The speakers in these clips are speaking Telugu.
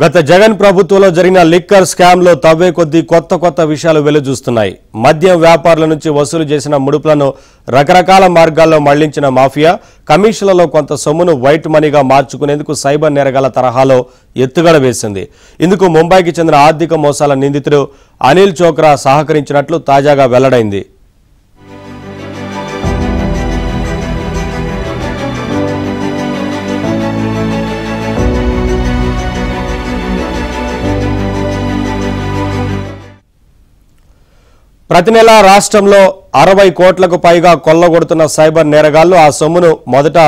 గత జగన్ ప్రభుత్వంలో జరిగిన లిక్కర్ స్కామ్ లో తవ్వే కొద్దీ కొత్త విషయాలు వెలుజూస్తున్నాయి. మద్యం వ్యాపారుల నుంచి వసూలు చేసిన ముడుపులను రకరకాల మార్గాల్లో మళ్లించిన మాఫియా కమిషన్లలో కొంత సొమ్మును వైట్ మనీగా మార్చుకునేందుకు సైబర్ నేరగాళ్ల తరహాలో ఎత్తుగడ వేసింది. ఇందుకు ముంబైకి చెందిన ఆర్థిక మోసాల నిందితుడు అనిల్ చోక్రా సహకరించినట్లు తాజాగా వెల్లడైంది. ప్రతి నెల రాష్ట్రంలో 60 కోట్లకు పైగా కొల్లగొడుతున్న సైబర్ నేరగాళ్లు ఆ సొమ్మును మొదట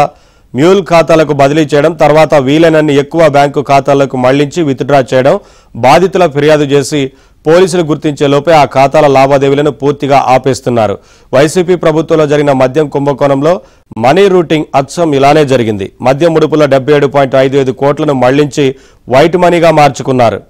మ్యూల్ ఖాతాలకు బదిలీ చేయడం, తర్వాత వీలైనన్ని ఎక్కువ బ్యాంకు ఖాతాలకు మళ్లించి విత్డ్రా చేయడం, బాధితుల ఫిర్యాదు చేసి పోలీసులు గుర్తించే లోపే ఆ ఖాతాల లావాదేవీలను పూర్తిగా ఆపేస్తున్నారు. వైసీపీ ప్రభుత్వంలో జరిగిన మద్యం కుంభకోణంలో మనీ రూటింగ్ అచ్చం ఇలానే జరిగింది. మద్యం ముడుపులో 77.55 కోట్లను మళ్లించి వైట్ మనీగా మార్చుకున్నారు.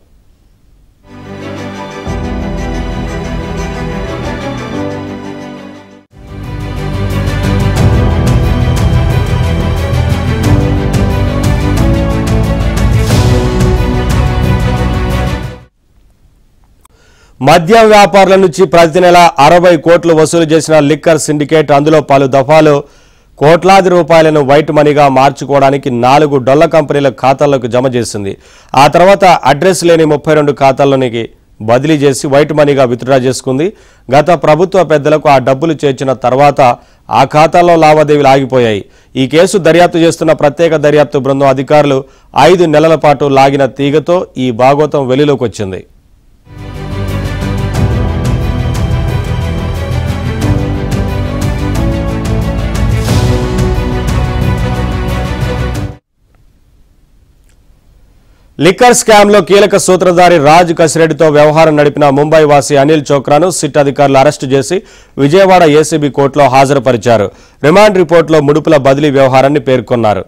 మద్యం వ్యాపారుల నుంచి ప్రతి నెల 60 కోట్లు వసూలు చేసిన లిక్కర్ సిండికేట్ అందులో పలు దఫాలు కోట్లాది రూపాయలను వైట్ మనీగా మార్చుకోవడానికి 4 డొల్ల కంపెనీల ఖాతాల్లోకి జమ చేసింది. ఆ తర్వాత అడ్రస్ లేని 32 ఖాతాల్లోనికి బదిలీ చేసి వైట్ మనీగా విత్డ్రా చేసుకుంది. గత ప్రభుత్వ పెద్దలకు ఆ డబ్బులు చేర్చిన తర్వాత ఆ ఖాతాల్లో లావాదేవీలు ఆగిపోయాయి. ఈ కేసు దర్యాప్తు చేస్తున్న ప్రత్యేక దర్యాప్తు బృందం అధికారులు 5 నెలల పాటు లాగిన తీగతో ఈ భాగోతం వెలుగులోకి వచ్చింది. లిక్కర్ స్కామ్ లో కీలక సూత్రధారి రాజ్ కసిరెడ్డితో వ్యవహారం నడిపిన ముంబై వాసి అనిల్ చోక్రాను సిట్ అధికారులు అరెస్టు చేసి విజయవాడ ఏసీబీ కోర్టులో హాజరుపరిచారు. రిమాండ్ రిపోర్టులో ముడుపుల బదిలీ వ్యవహారాన్ని పేర్కొన్నారు.